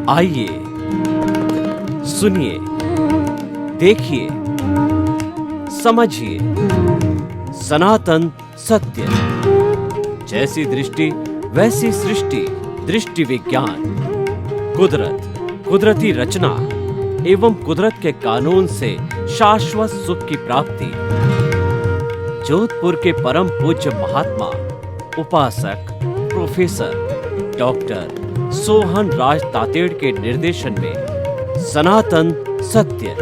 आइए सुनिए, देखिए, समझिए सनातन सत्य। जैसी दृष्टि वैसी सृष्टि, दृष्टि विज्ञान। कुदरत, कुदरती रचना एवं कुदरत के कानून से शाश्वत सुख की प्राप्ति। जोधपुर के परम पूज्य महात्मा उपासक प्रोफेसर डॉक्टर सोहन राज तातेड़ के निर्देशन में सनातन सत्य।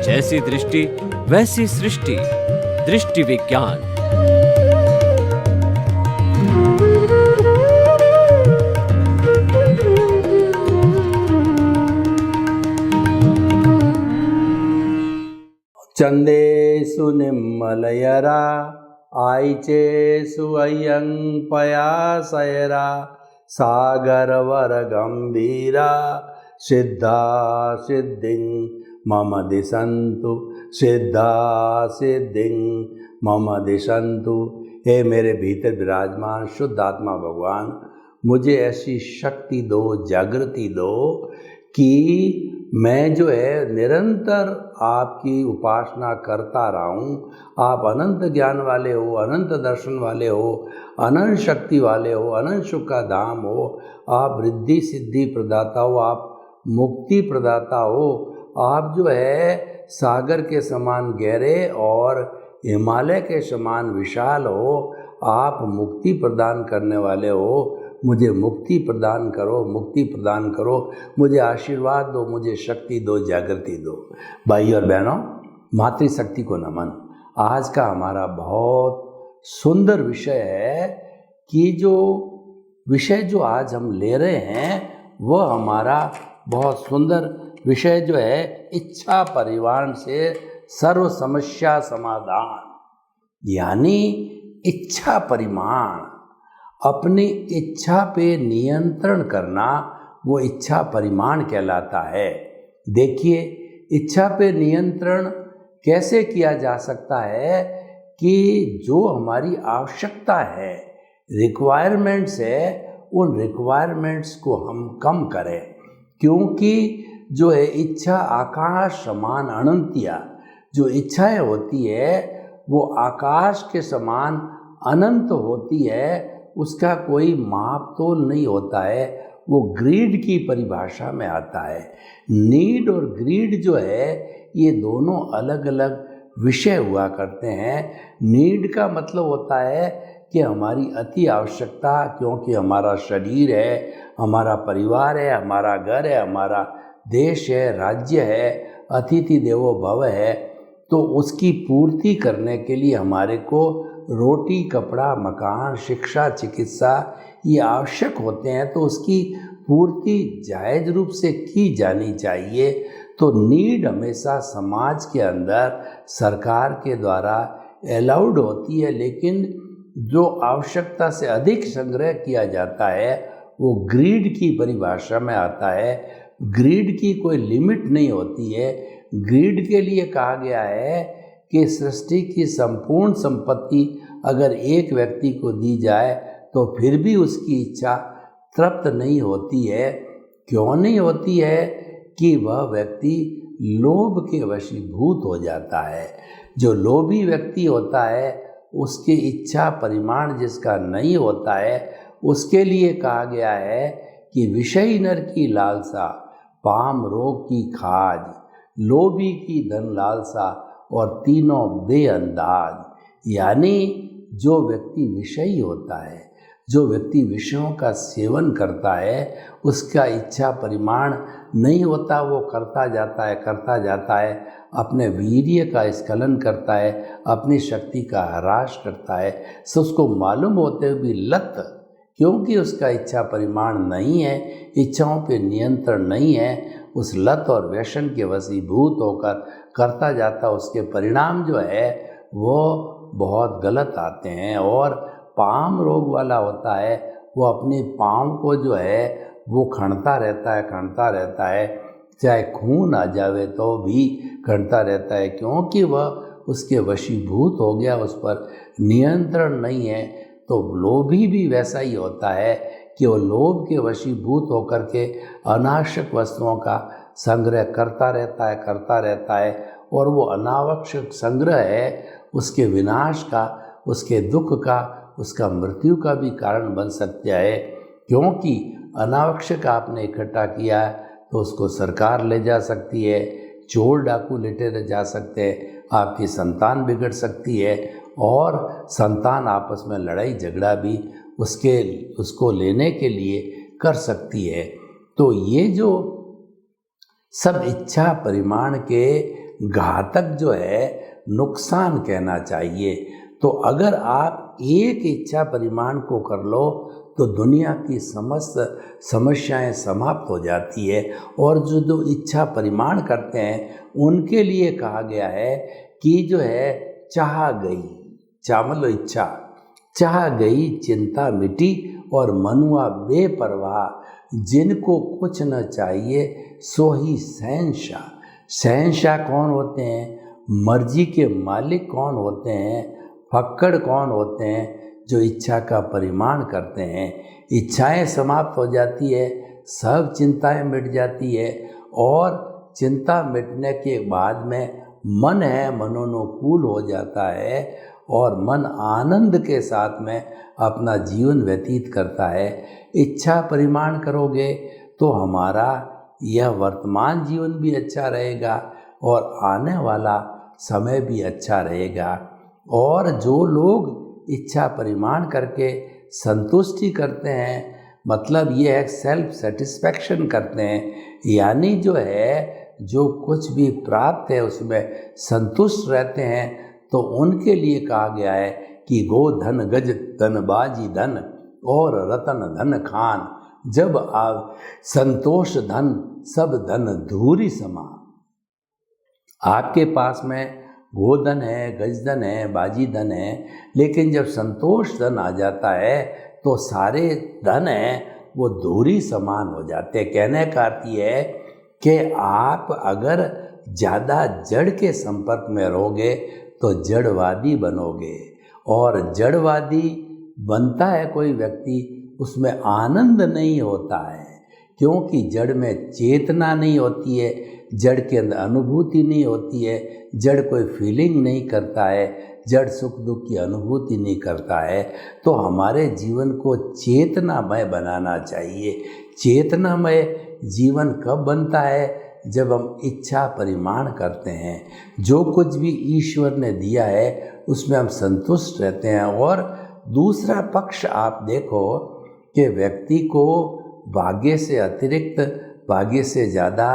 जैसी दृष्टि वैसी सृष्टि, दृष्टि विज्ञान। चंदेषु निम्मलयरा आयिचेषु अय्यं पयासयरा सागरवर गंभीरा सिद्धा सिद्धिं मम दिशन्तु, सिद्धा सिद्धिं मम दिशन्तु। हे मेरे भीतर विराजमान शुद्ध आत्मा भगवान, मुझे ऐसी शक्ति दो, जागृति दो कि मैं जो है निरंतर आपकी उपासना करता रहूं। आप अनंत ज्ञान वाले हो, अनंत दर्शन वाले हो, अनंत शक्ति वाले हो, अनंत सुख का धाम हो। आप रिद्धि सिद्धि प्रदाता हो, आप मुक्ति प्रदाता हो। आप जो है सागर के समान गहरे और हिमालय के समान विशाल हो। आप मुक्ति प्रदान करने वाले हो। मुझे मुक्ति प्रदान करो, मुक्ति प्रदान करो। मुझे आशीर्वाद दो, मुझे शक्ति दो, जागृति दो। भाई और बहनों, मातृशक्ति को नमन। आज का हमारा बहुत सुंदर विषय है कि जो विषय जो आज हम ले रहे हैं वह हमारा बहुत सुंदर विषय जो है इच्छा परिवार से सर्व समस्या समाधान। यानी इच्छा परिमाण, अपनी इच्छा पे नियंत्रण करना, वो इच्छा परिमाण कहलाता है। देखिए, इच्छा पे नियंत्रण कैसे किया जा सकता है कि जो हमारी आवश्यकता है, रिक्वायरमेंट्स है, उन रिक्वायरमेंट्स को हम कम करें। क्योंकि जो है इच्छा आकाश समान अनंतिया, जो इच्छाएं होती है वो आकाश के समान अनंत होती है। उसका कोई माप तोल नहीं होता है। वो ग्रीड की परिभाषा में आता है। नीड और ग्रीड जो है ये दोनों अलग अलग विषय हुआ करते हैं। नीड का मतलब होता है कि हमारी अति आवश्यकता, क्योंकि हमारा शरीर है, हमारा परिवार है, हमारा घर है, हमारा देश है, राज्य है, अतिथि देवो भव है, तो उसकी पूर्ति करने के लिए हमारे को रोटी, कपड़ा, मकान, शिक्षा, चिकित्सा ये आवश्यक होते हैं। तो उसकी पूर्ति जायज़ रूप से की जानी चाहिए। तो नीड हमेशा समाज के अंदर सरकार के द्वारा अलाउड होती है, लेकिन जो आवश्यकता से अधिक संग्रह किया जाता है वो ग्रीड की परिभाषा में आता है। ग्रीड की कोई लिमिट नहीं होती है। ग्रीड के लिए कहा गया है कि सृष्टि की संपूर्ण संपत्ति अगर एक व्यक्ति को दी जाए तो फिर भी उसकी इच्छा तृप्त नहीं होती है। क्यों नहीं होती है? कि वह व्यक्ति लोभ के वशीभूत हो जाता है। जो लोभी व्यक्ति होता है उसकी इच्छा परिमाण जिसका नहीं होता है, उसके लिए कहा गया है कि विषयी नर की लालसा, पाम रोग की खाज, लोभी की धन लालसा और तीनों बेअंदाज। यानी जो व्यक्ति विषयी होता है, जो व्यक्ति विषयों का सेवन करता है, उसका इच्छा परिमाण नहीं होता। वो करता जाता है, अपने वीर्य का स्खलन करता है, अपनी शक्ति का ह्रास करता है। सो उसको मालूम होते हुए भी लत, क्योंकि उसका इच्छा परिमाण नहीं है, इच्छाओं पे नियंत्रण नहीं है, उस लत और व्यसन के वशीभूत होकर करता जाता, उसके परिणाम जो है वो बहुत गलत आते हैं। और पाम रोग वाला होता है, वो अपने पाँव को जो है वो खनता रहता है, चाहे खून आ जावे तो भी खनता रहता है, क्योंकि वह उसके वशीभूत हो गया, उस पर नियंत्रण नहीं है। तो लोभी भी वैसा ही होता है कि वो लोभ के वशीभूत होकर के अनावश्यक वस्तुओं का संग्रह करता रहता है और वो अनावश्यक संग्रह है उसके विनाश का, उसके दुख का, उसका मृत्यु का भी कारण बन सकता है। क्योंकि अनावश्यक आपने इकट्ठा किया है तो उसको सरकार ले जा सकती है, चोर डाकू लेटे जा सकते हैं, आपकी संतान बिगड़ सकती है और संतान आपस में लड़ाई झगड़ा भी उसको लेने के लिए कर सकती है। तो ये जो सब इच्छा परिमाण के घातक जो है नुकसान कहना चाहिए। तो अगर आप एक इच्छा परिमाण को कर लो तो दुनिया की समस्त समस्याएं समाप्त हो जाती है। और जो इच्छा परिमाण करते हैं उनके लिए कहा गया है कि जो है चाह गई, मतलब इच्छा चाह गई चिंता मिटी और मनुआ बेपरवाह, जिनको कुछ न चाहिए सो ही शहंशाह। शहंशाह कौन होते हैं? मर्जी के मालिक कौन होते हैं? फक्कड़ कौन होते हैं? जो इच्छा का परिमाण करते हैं। इच्छाएं समाप्त हो जाती है, सब चिंताएं मिट जाती है और चिंता मिटने के बाद में मन है मनोनुकूल हो जाता है और मन आनंद के साथ में अपना जीवन व्यतीत करता है। इच्छा परिमाण करोगे तो हमारा यह वर्तमान जीवन भी अच्छा रहेगा और आने वाला समय भी अच्छा रहेगा। और जो लोग इच्छा परिमाण करके संतुष्टि करते हैं, मतलब ये है सेल्फ सेटिस्फैक्शन करते हैं, यानी जो है जो कुछ भी प्राप्त है उसमें संतुष्ट रहते हैं, तो उनके लिए कहा गया है कि गो धन गज धन बाजी धन और रतन धन खान, जब आप संतोष धन सब धन धूरी समा। आपके पास में गोधन है, गजधन है, बाजी धन है, लेकिन जब संतोष धन आ जाता है तो सारे धन हैं वो धूरी समान हो जाते हैं। कहने का अर्थ ये है कि आप अगर ज़्यादा जड़ के संपर्क में रहोगे तो जड़वादी बनोगे, और जड़वादी बनता है कोई व्यक्ति उसमें आनंद नहीं होता है, क्योंकि जड़ में चेतना नहीं होती है, जड़ के अंदर अनुभूति नहीं होती है, जड़ कोई फीलिंग नहीं करता है, जड़ सुख दुख की अनुभूति नहीं करता है। तो हमारे जीवन को चेतनामय बनाना चाहिए। चेतनामय जीवन कब बनता है? जब हम इच्छा परिमाण करते हैं, जो कुछ भी ईश्वर ने दिया है उसमें हम संतुष्ट रहते हैं। और दूसरा पक्ष आप देखो कि व्यक्ति को भाग्य से अतिरिक्त, भाग्य से ज़्यादा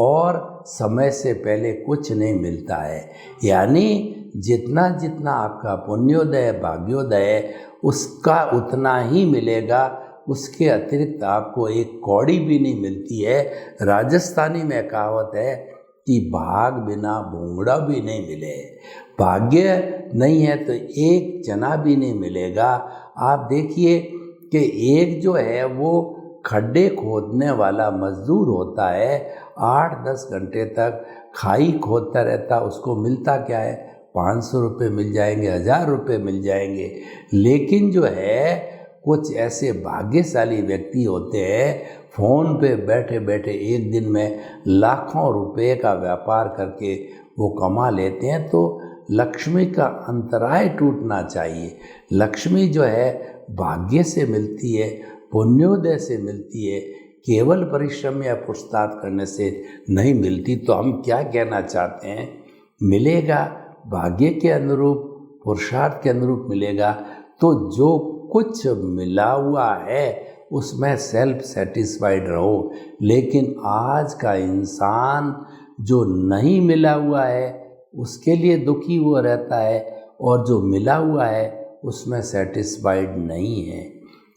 और समय से पहले कुछ नहीं मिलता है। यानी जितना जितना आपका पुण्योदय भाग्योदय है उसका उतना ही मिलेगा, उसके अतिरिक्त आपको एक कौड़ी भी नहीं मिलती है। राजस्थानी में कहावत है कि भाग बिना भूंगड़ा भी नहीं मिले। भाग्य नहीं है तो एक चना भी नहीं मिलेगा। आप देखिए कि एक जो है वो खड्डे खोदने वाला मजदूर होता है, 8-10 घंटे तक खाई खोदता रहता, उसको मिलता क्या है? 500 रुपये मिल जाएंगे, 1000 रुपये मिल जाएंगे। लेकिन जो है कुछ ऐसे भाग्यशाली व्यक्ति होते हैं, फ़ोन पे बैठे बैठे एक दिन में लाखों रुपए का व्यापार करके वो कमा लेते हैं। तो लक्ष्मी का अंतराय टूटना चाहिए। लक्ष्मी जो है भाग्य से मिलती है, पुण्योदय से मिलती है, केवल परिश्रम या पुरुषार्थ करने से नहीं मिलती। तो हम क्या कहना चाहते हैं? मिलेगा भाग्य के अनुरूप, पुरुषार्थ के अनुरूप मिलेगा। तो जो कुछ मिला हुआ है उसमें सेल्फ सेटिस्फाइड रहो। लेकिन आज का इंसान जो नहीं मिला हुआ है उसके लिए दुखी हुआ रहता है, और जो मिला हुआ है उसमें सेटिस्फाइड नहीं है।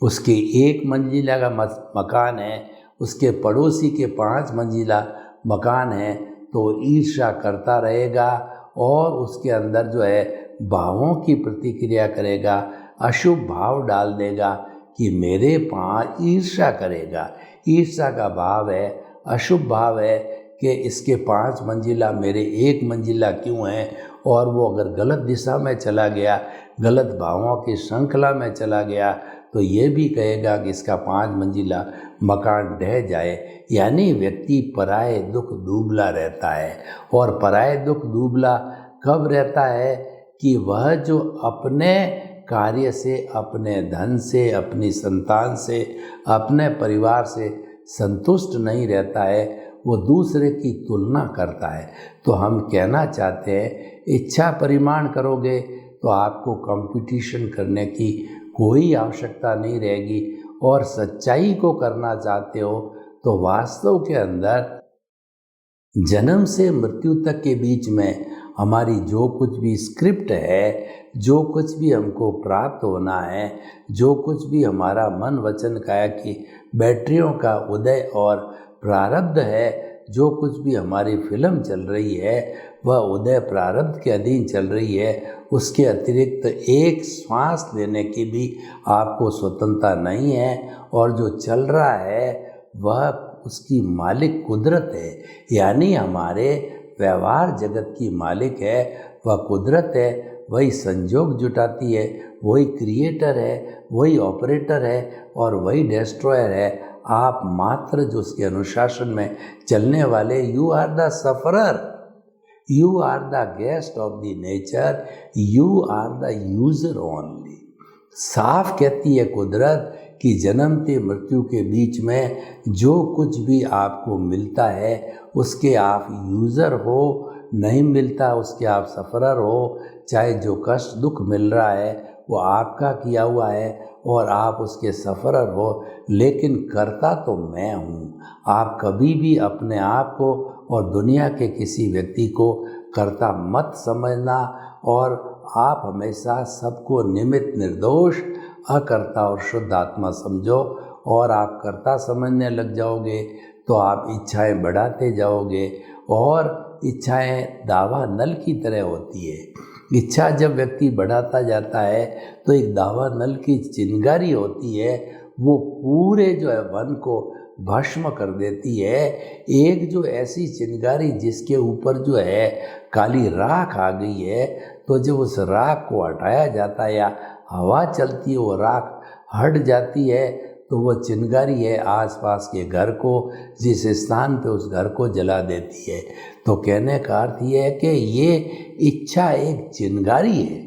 उसके 1 मंजिला का मकान है, उसके पड़ोसी के 5 मंजिला मकान है, तो ईर्ष्या करता रहेगा और उसके अंदर जो है भावों की प्रतिक्रिया करेगा, अशुभ भाव डाल देगा कि मेरे पास ईर्ष्या करेगा। ईर्ष्या का भाव है, अशुभ भाव है कि इसके 5 मंजिला मेरे 1 मंजिला क्यों है। और वो अगर गलत दिशा में चला गया, गलत भावों की श्रृंखला में चला गया, तो ये भी कहेगा कि इसका 5 मंजिला मकान ढह जाए। यानी व्यक्ति पराये दुख डूबला रहता है। और पराये दुख डूबला कब रहता है कि वह जो अपने कार्य से, अपने धन से, अपनी संतान से, अपने परिवार से संतुष्ट नहीं रहता है, वो दूसरे की तुलना करता है। तो हम कहना चाहते हैं, इच्छा परिमाण करोगे तो आपको कंपटीशन करने की कोई आवश्यकता नहीं रहेगी। और सच्चाई को करना चाहते हो तो वास्तव के अंदर जन्म से मृत्यु तक के बीच में हमारी जो कुछ भी स्क्रिप्ट है, जो कुछ भी हमको प्राप्त होना है, जो कुछ भी हमारा मन वचन काया की बैटरियों का उदय और प्रारब्ध है, जो कुछ भी हमारी फिल्म चल रही है वह उदय प्रारब्ध के अधीन चल रही है। उसके अतिरिक्त एक श्वास लेने की भी आपको स्वतंत्रता नहीं है। और जो चल रहा है वह उसकी मालिक कुदरत है। यानी हमारे व्यवहार जगत की मालिक है वह कुदरत है। वही संजोग जुटाती है, वही क्रिएटर है, वही ऑपरेटर है और वही डिस्ट्रॉयर है। आप मात्र जो उसके अनुशासन में चलने वाले, you are the sufferer, you are the guest of the nature, you are the user only. साफ कहती है कुदरत कि जन्म से मृत्यु के बीच में जो कुछ भी आपको मिलता है उसके आप यूज़र हो, नहीं मिलता उसके आप सफ़रर हो। चाहे जो कष्ट दुख मिल रहा है वो आपका किया हुआ है और आप उसके सफ़रर हो, लेकिन करता तो मैं हूँ। आप कभी भी अपने आप को और दुनिया के किसी व्यक्ति को करता मत समझना। और आप हमेशा सबको निमित्त निर्दोष, अकर्ता और शुद्ध आत्मा समझो। और आप कर्ता समझने लग जाओगे तो आप इच्छाएं बढ़ाते जाओगे। और इच्छाएं दावा नल की तरह होती है। इच्छा जब व्यक्ति बढ़ाता जाता है तो एक दावा नल की चिंगारी होती है, वो पूरे जो है वन को भस्म कर देती है। एक जो ऐसी चिंगारी जिसके ऊपर जो है काली राख आ गई है, तो जब उस राख को हटाया जाता है या हवा चलती है वो राख हट जाती है, तो वो चिंगारी है आसपास के घर को, जिस स्थान पे उस घर को जला देती है। तो कहने का अर्थ ये है कि ये इच्छा एक चिंगारी है,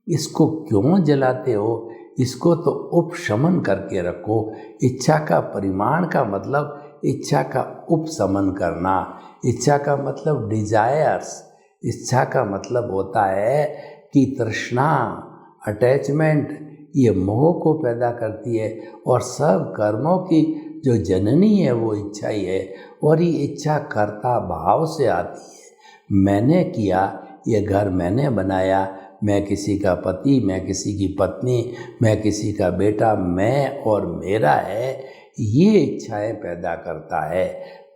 इसको क्यों जलाते हो? इसको तो उपशमन करके रखो। इच्छा का परिमाण का मतलब इच्छा का उपशमन करना। इच्छा का मतलब डिजायर्स। इच्छा का मतलब होता है कि तृष्णा, अटैचमेंट, ये मोह को पैदा करती है। और सब कर्मों की जो जननी है वो इच्छा ही है। और ये इच्छा कर्ता भाव से आती है। मैंने किया, ये घर मैंने बनाया, मैं किसी का पति, मैं किसी की पत्नी, मैं किसी का बेटा, मैं और मेरा है, ये इच्छाएं पैदा करता है।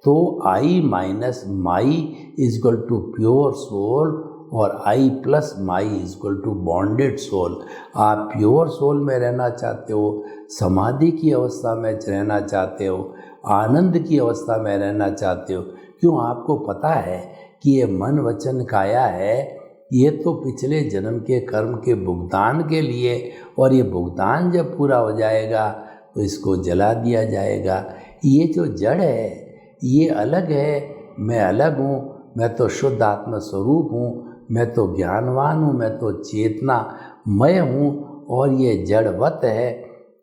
तो I minus my is equal to pure soul और I plus my is equal to bonded soul. आप प्योर सोल में रहना चाहते हो, समाधि की अवस्था में रहना चाहते हो, आनंद की अवस्था में रहना चाहते हो। क्यों? आपको पता है कि ये मन वचन काया है, ये तो पिछले जन्म के कर्म के भुगतान के लिए, और ये भुगतान जब पूरा हो जाएगा तो इसको जला दिया जाएगा। ये जो जड़ है ये अलग है, मैं अलग हूँ, मैं तो शुद्ध आत्मा स्वरूप हूँ, मैं तो ज्ञानवान हूँ, मैं तो चेतनामय हूँ, और ये जड़वत है।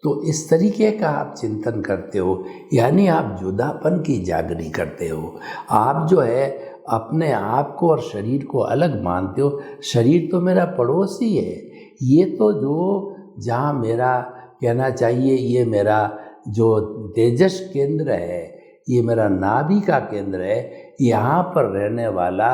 तो इस तरीके का आप चिंतन करते हो, यानी आप जुदापन की जागृति करते हो। आप जो है अपने आप को और शरीर को अलग मानते हो। शरीर तो मेरा पड़ोसी है, ये तो जो जहाँ मेरा कहना चाहिए ये मेरा जो तेजस केंद्र है, ये मेरा नाभि का केंद्र है, यहाँ पर रहने वाला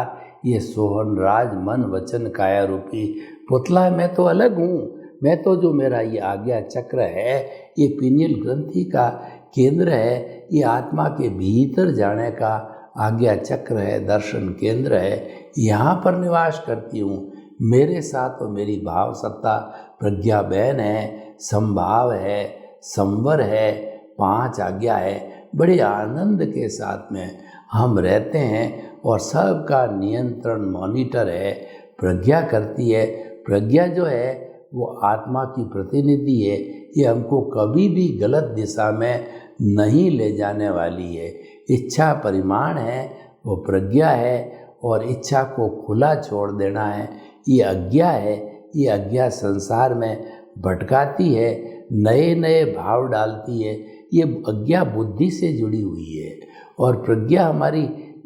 ये सोहन राज मन वचन काया रूपी पुतला है। मैं तो अलग हूँ। मैं तो जो मेरा ये आज्ञा चक्र है, ये पीनियल ग्रंथि का केंद्र है, ये आत्मा के भीतर जाने का आज्ञा चक्र है, दर्शन केंद्र है, यहाँ पर निवास करती हूँ। मेरे साथ तो मेरी भाव सत्ता प्रज्ञा बहन है, संभाव है, संवर है, 5 आज्ञा है। बड़े आनंद के साथ में हम रहते हैं और सबका नियंत्रण मॉनिटर है, प्रज्ञा करती है। प्रज्ञा जो है वो आत्मा की प्रतिनिधि है। ये हमको कभी भी गलत दिशा में नहीं ले जाने वाली है। इच्छा परिमाण है, वो प्रज्ञा है, और इच्छा को खुला छोड़ देना है, ये अज्ञा है। ये अज्ञा संसार में भटकाती है, नए नए भाव डालती है। ये अज्ञा बुद्धि से जुड़ी हुई है और प्रज्ञा हमारी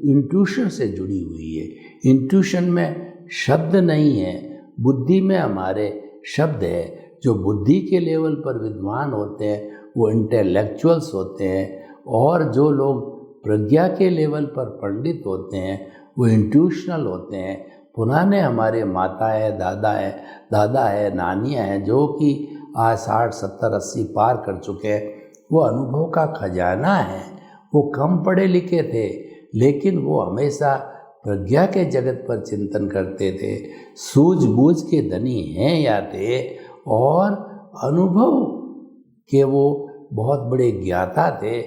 इंट्यूशन से जुड़ी हुई है। इंट्यूशन में शब्द नहीं है, बुद्धि में हमारे शब्द है। जो बुद्धि के लेवल पर विद्वान होते हैं वो इंटेलेक्चुअल्स होते हैं, और जो लोग प्रज्ञा के लेवल पर पंडित होते हैं वो इंट्यूशनल होते हैं। पुराने हमारे माता है, दादा है, नानियाँ हैं, जो कि आज 60, 70, 80 पार कर चुके हैं, वो अनुभव का खजाना है। वो कम पढ़े लिखे थे, लेकिन वो हमेशा प्रज्ञा के जगत पर चिंतन करते थे। सूझबूझ के धनी हैं या थे, और अनुभव के वो बहुत बड़े ज्ञाता थे।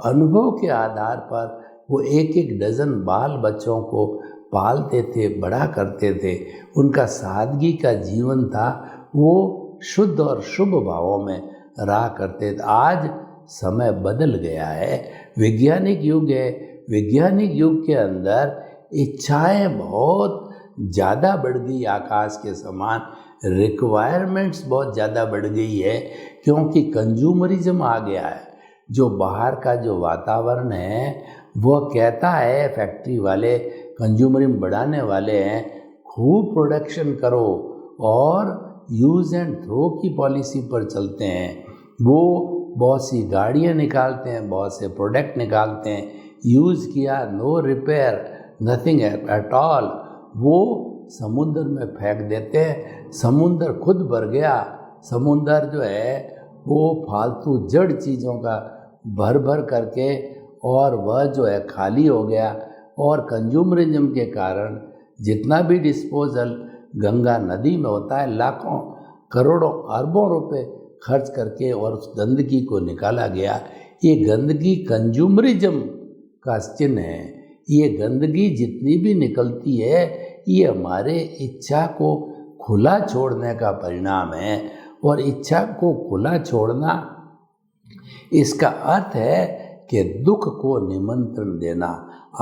अनुभव के आधार पर वो एक एक डजन बाल बच्चों को पालते थे, बड़ा करते थे। उनका सादगी का जीवन था, वो शुद्ध और शुभ भावों में रहा करते थे। आज समय बदल गया है, वैज्ञानिक युग है। वैज्ञानिक युग के अंदर इच्छाएं बहुत ज़्यादा बढ़ गई, आकाश के समान। रिक्वायरमेंट्स बहुत ज़्यादा बढ़ गई है, क्योंकि कंज्यूमरिज्म आ गया है। जो बाहर का जो वातावरण है वो कहता है, फैक्ट्री वाले कंज्यूमरिज्म बढ़ाने वाले हैं, खूब प्रोडक्शन करो, और यूज़ एंड थ्रो की पॉलिसी पर चलते हैं। वो बहुत सी गाड़ियाँ निकालते हैं, बहुत से प्रोडक्ट निकालते हैं, यूज़ किया, no repair, nothing at all, वो समुद्र में फेंक देते हैं। समुद्र खुद भर गया। समुद्र जो है वो फालतू जड़ चीज़ों का भर भर करके, और वह जो है खाली हो गया। और कंज्यूमरिज्म के कारण जितना भी डिस्पोजल गंगा नदी में होता है, लाखों करोड़ों अरबों रुपए खर्च करके और उस गंदगी को निकाला गया। ये गंदगी कंज्यूमरिज्म का चिन्ह है। ये गंदगी जितनी भी निकलती है, ये हमारे इच्छा को खुला छोड़ने का परिणाम है। और इच्छा को खुला छोड़ना, इसका अर्थ है कि दुख को निमंत्रण देना।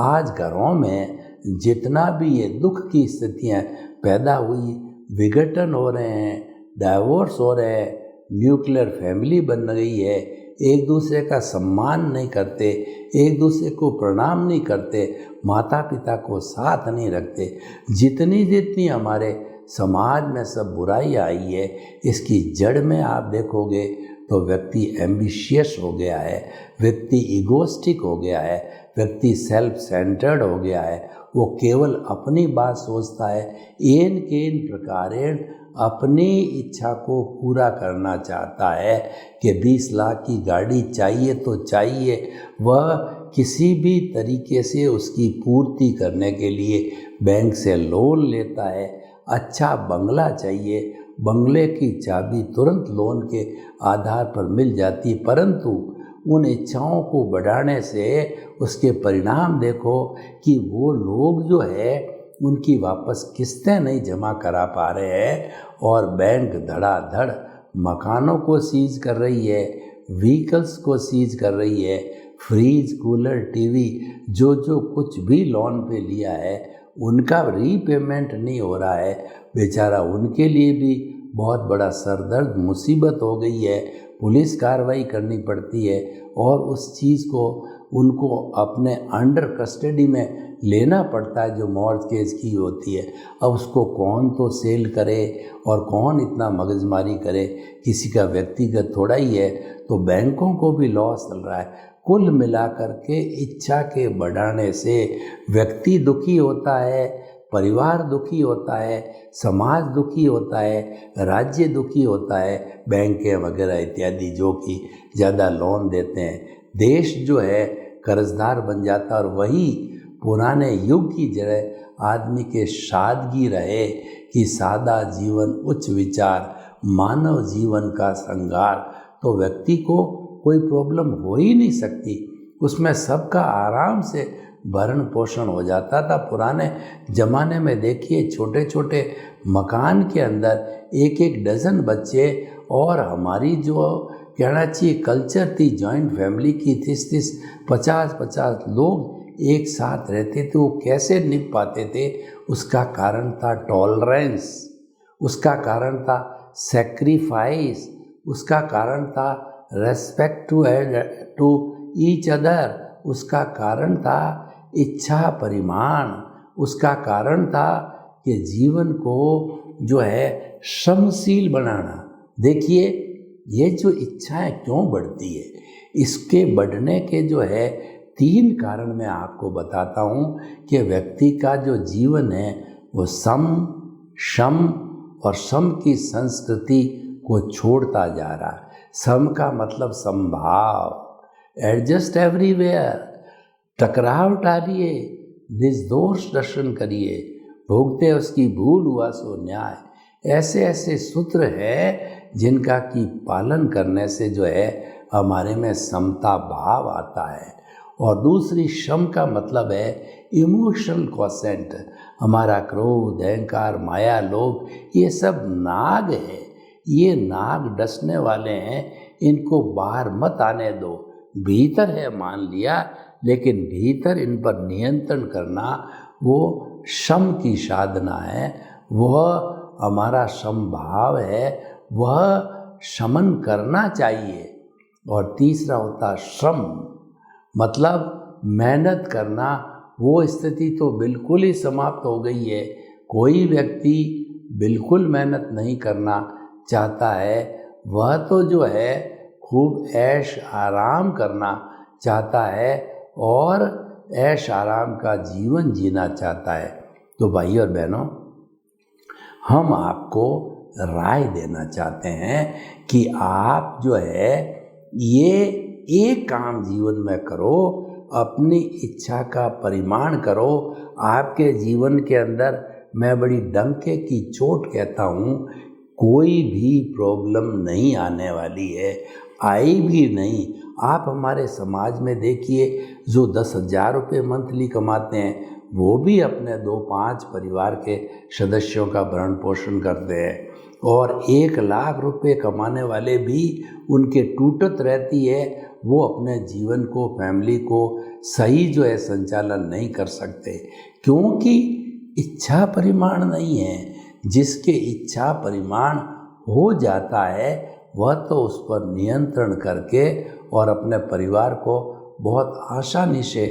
आज घरों में जितना भी ये दुख की स्थितियाँ पैदा हुई, विघटन हो रहे हैं, डाइवोर्स हो रहे हैं, न्यूक्लियर फैमिली बन गई है, एक दूसरे का सम्मान नहीं करते, एक दूसरे को प्रणाम नहीं करते, माता पिता को साथ नहीं रखते, जितनी जितनी हमारे समाज में सब बुराई आई है, इसकी जड़ में आप देखोगे तो व्यक्ति एम्बिशियस हो गया है, व्यक्ति इगोस्टिक हो गया है, व्यक्ति सेल्फ सेंटर्ड हो गया है। वो केवल अपनी बात सोचता है, एन केन प्रकारेण अपनी इच्छा को पूरा करना चाहता है कि 20 लाख की गाड़ी चाहिए तो चाहिए। वह किसी भी तरीके से उसकी पूर्ति करने के लिए बैंक से लोन लेता है। अच्छा बंगला चाहिए, बंगले की चाबी तुरंत लोन के आधार पर मिल जाती, परंतु उन इच्छाओं को बढ़ाने से उसके परिणाम देखो कि वो लोग जो है उनकी वापस किस्तें नहीं जमा करा पा रहे हैं, और बैंक धड़ाधड़ मकानों को सीज कर रही है, व्हीकल्स को सीज कर रही है, फ्रिज, कूलर, टीवी, जो कुछ भी लोन पे लिया है उनका रीपेमेंट नहीं हो रहा है। बेचारा उनके लिए भी बहुत बड़ा सरदर्द मुसीबत हो गई है। पुलिस कार्रवाई करनी पड़ती है और उस चीज़ को उनको अपने अंडर कस्टडी में लेना पड़ता है जो मॉर्गेज की होती है। अब उसको कौन तो सेल करे और कौन इतना मगजमारी करे, किसी का व्यक्तिगत थोड़ा ही है, तो बैंकों को भी लॉस चल रहा है। कुल मिलाकर के इच्छा के बढ़ाने से व्यक्ति दुखी होता है, परिवार दुखी होता है, समाज दुखी होता है, राज्य दुखी होता है, बैंकें वगैरह इत्यादि जो कि ज़्यादा लोन देते हैं, देश जो है कर्जदार बन जाता है। और वही पुराने युग की जगह आदमी के सादगी रहे कि सादा जीवन, उच्च विचार, मानव जीवन का श्रृंगार, तो व्यक्ति को कोई प्रॉब्लम हो ही नहीं सकती। उसमें सबका आराम से भरण पोषण हो जाता था। पुराने ज़माने में देखिए छोटे छोटे मकान के अंदर एक एक डज़न बच्चे, और हमारी जो कहना चाहिए कल्चर थी जॉइंट फैमिली की, 30-30 50-50 लोग एक साथ रहते थे। वो कैसे निभ पाते थे? उसका कारण था टॉलरेंस, उसका कारण था सेक्रीफाइस, उसका कारण था रेस्पेक्ट टू ईच अदर, उसका कारण था इच्छा परिमाण, उसका कारण था कि जीवन को जो है श्रमशील बनाना। देखिए ये जो इच्छाएं क्यों बढ़ती है, इसके बढ़ने के जो है 3 कारण मैं आपको बताता हूँ कि व्यक्ति का जो जीवन है वो सम, शम और सम की संस्कृति को छोड़ता जा रहा है। सम का मतलब समभाव, एडजस्ट एवरीवेयर, टकराव टालिए, निर्दोष दर्शन करिए, भोगते उसकी भूल हुआ सो न्याय। ऐसे ऐसे सूत्र है जिनका की पालन करने से जो है हमारे में समता भाव आता है। और दूसरी शम का मतलब है इमोशनल क्वोशेंट। हमारा क्रोध, अहंकार, माया, लोभ, ये सब नाग है, ये नाग डसने वाले हैं, इनको बाहर मत आने दो। भीतर है मान लिया, लेकिन भीतर इन पर नियंत्रण करना वो शम की साधना है, वह हमारा समभाव है, वह शमन करना चाहिए। और तीसरा होता श्रम, मतलब मेहनत करना। वो स्थिति तो बिल्कुल ही समाप्त हो गई है। कोई व्यक्ति बिल्कुल मेहनत नहीं करना चाहता है, वह तो जो है खूब ऐश आराम करना चाहता है और ऐश आराम का जीवन जीना चाहता है। तो भाई और बहनों, हम आपको राय देना चाहते हैं कि आप जो है ये एक काम जीवन में करो, अपनी इच्छा का परिमाण करो। आपके जीवन के अंदर मैं बड़ी डंके की चोट कहता हूँ, कोई भी प्रॉब्लम नहीं आने वाली है, आई भी नहीं। आप हमारे समाज में देखिए, जो 10,000 रुपये मंथली कमाते हैं वो भी अपने 2-5 परिवार के सदस्यों का भरण पोषण करते हैं, और 1 लाख रुपये कमाने वाले भी उनके टूटत रहती है। वो अपने जीवन को, फैमिली को सही जो है संचालन नहीं कर सकते, क्योंकि इच्छा परिमाण नहीं है। जिसके इच्छा परिमाण हो जाता है वह तो उस पर नियंत्रण करके और अपने परिवार को बहुत आसानी से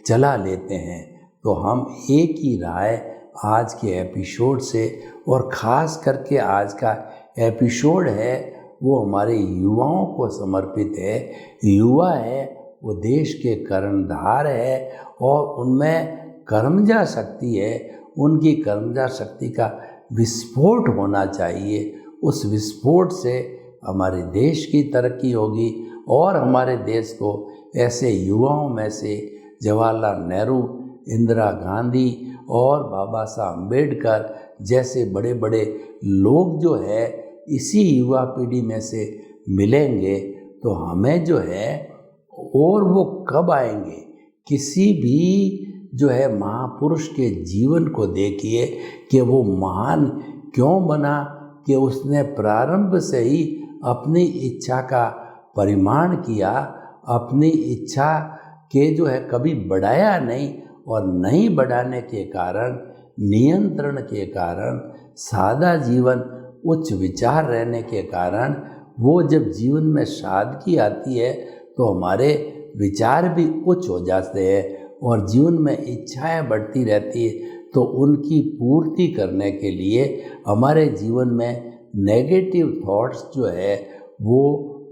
चला लेते हैं। तो हम एक ही राय आज के एपिसोड से, और ख़ास करके आज का एपिसोड है वो हमारे युवाओं को समर्पित है। युवा है वो देश के कर्णधार है, और उनमें कर्मजा शक्ति है, उनकी कर्मजा शक्ति का विस्फोट होना चाहिए। उस विस्फोट से हमारे देश की तरक्की होगी, और हमारे देश को ऐसे युवाओं में से जवाहरलाल नेहरू, इंदिरा गांधी और बाबा साहब अम्बेडकर जैसे बड़े बड़े लोग जो है इसी युवा पीढ़ी में से मिलेंगे, तो हमें जो है, और वो कब आएंगे, किसी भी जो है महापुरुष के जीवन को देखिए कि वो महान क्यों बना, कि उसने प्रारंभ से ही अपनी इच्छा का परिमाण किया, अपनी इच्छा के जो है कभी बढ़ाया नहीं, और नहीं बढ़ाने के कारण, नियंत्रण के कारण, सादा जीवन, उच्च विचार रहने के कारण, वो जब जीवन में सादगी आती है तो हमारे विचार भी उच्च हो जाते हैं, और जीवन में इच्छाएं बढ़ती रहती है। तो उनकी पूर्ति करने के लिए हमारे जीवन में नेगेटिव थॉट्स जो है वो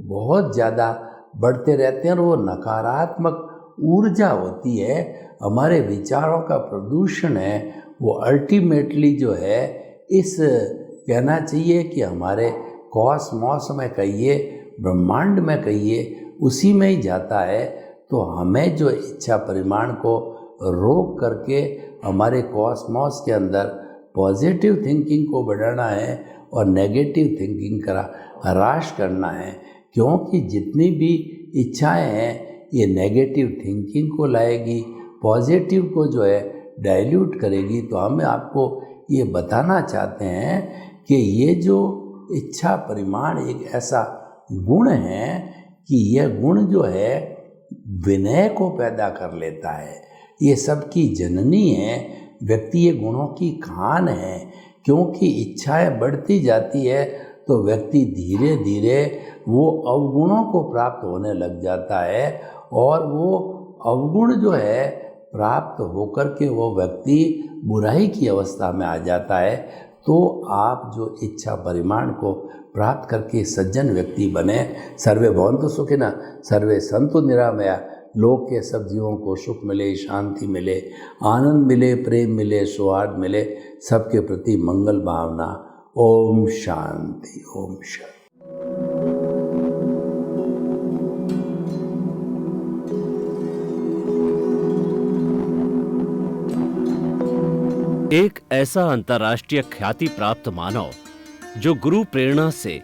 बहुत ज़्यादा बढ़ते रहते हैं, और वो नकारात्मक ऊर्जा होती है, हमारे विचारों का प्रदूषण है, वो अल्टीमेटली जो है इस कहना चाहिए कि हमारे कॉस्मॉस में कहिए, ब्रह्मांड में कहिए, उसी में ही जाता है। तो हमें जो इच्छा परिमाण को रोक करके हमारे कॉस्मॉस के अंदर पॉजिटिव थिंकिंग को बढ़ाना है और नेगेटिव थिंकिंग का ह्रास करना है, क्योंकि जितनी भी इच्छाएं हैं ये नेगेटिव थिंकिंग को लाएगी, पॉजिटिव को जो है डाइल्यूट करेगी। तो हम आपको ये बताना चाहते हैं कि ये जो इच्छा परिमाण एक ऐसा गुण है कि यह गुण जो है विनय को पैदा कर लेता है। ये सबकी जननी है, व्यक्ति ये गुणों की खान है। क्योंकि इच्छाएं बढ़ती जाती है तो व्यक्ति धीरे धीरे वो अवगुणों को प्राप्त होने लग जाता है, और वो अवगुण जो है प्राप्त होकर के वो व्यक्ति बुराई की अवस्था में आ जाता है। तो आप जो इच्छा परिमाण को प्राप्त करके सज्जन व्यक्ति बने। सर्वे भवन्तु सुखिनः, सर्वे सन्तु निरामया। लोक के सब जीवों को सुख मिले, शांति मिले, आनंद मिले, प्रेम मिले, सौहार्द मिले, सबके प्रति मंगल भावना। ओम शांति, ओम शांति। एक ऐसा अंतर्राष्ट्रीय ख्याति प्राप्त मानव जो गुरु प्रेरणा से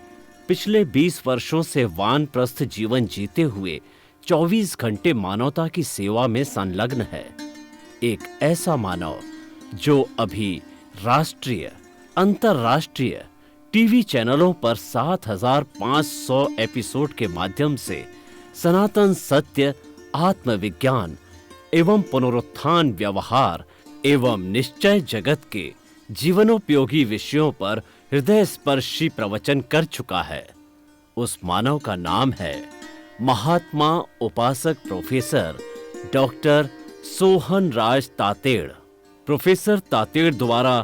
पिछले 20 वर्षों से वानप्रस्थ जीवन जीते हुए 24 घंटे मानवता की सेवा में संलग्न है। एक ऐसा मानव जो अभी राष्ट्रीय, अंतर्राष्ट्रीय टीवी चैनलों पर 7,500 एपिसोड के माध्यम से सनातन सत्य, आत्मविज्ञान एवं पुनरुत्थान, व्यवहार एवं निश्चय जगत के जीवनोपयोगी विषयों पर हृदय स्पर्शी प्रवचन कर चुका है। उस मानव का नाम है महात्मा उपासक प्रोफेसर डॉक्टर सोहन राज तातेड़। प्रोफेसर तातेड़ द्वारा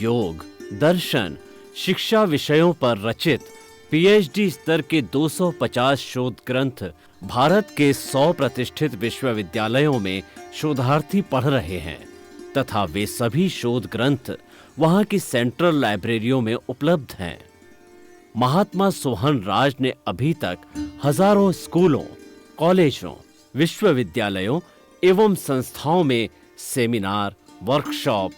योग, दर्शन, शिक्षा विषयों पर रचित पीएचडी स्तर के 250 शोध ग्रंथ भारत के 100 प्रतिष्ठित विश्वविद्यालयों में शोधार्थी पढ़ रहे हैं तथा वे सभी शोध ग्रंथ वहां की सेंट्रल लाइब्रेरियों में उपलब्ध हैं। महात्मा सोहन राज ने अभी तक हजारों स्कूलों, कॉलेजों, विश्वविद्यालयों एवं संस्थाओं में सेमिनार, वर्कशॉप,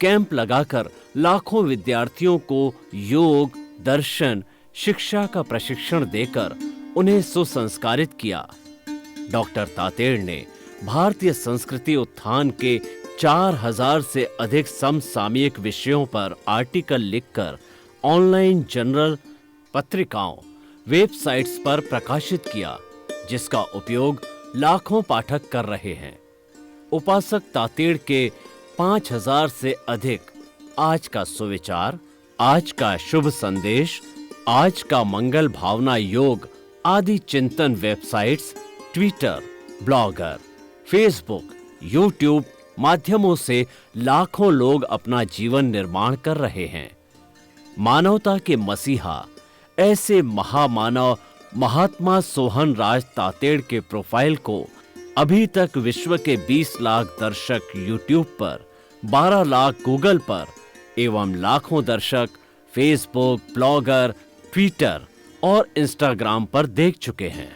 कैंप लगाकर लाखों विद्यार्थियों को योग, दर्शन, शिक्षा का प्रशिक्षण देकर उन्हें सुसंस्कारित किया। डॉक्टर तातेड़ ने भारतीय संस्कृति उत्थान के 4000 से अधिक समसामयिक विषयों पर आर्टिकल लिखकर ऑनलाइन जर्नल, पत्रिकाओं, वेबसाइट्स पर प्रकाशित किया, जिसका उपयोग लाखों पाठक कर रहे हैं। उपासक तातेड़ के 5000 से अधिक आज का सुविचार, आज का शुभ संदेश, आज का मंगल भावना योग आदि चिंतन websites, Twitter, blogger, Facebook, YouTube माध्यमों से लाखों लोग अपना जीवन निर्माण कर रहे हैं। मानवता के मसीहा ऐसे महामानव महात्मा सोहन राज तातेड़ के प्रोफाइल को अभी तक विश्व के 20 लाख दर्शक यूट्यूब पर, 12 लाख गूगल पर एवं लाखों दर्शक फेसबुक, ब्लॉगर, ट्विटर और इंस्टाग्राम पर देख चुके हैं।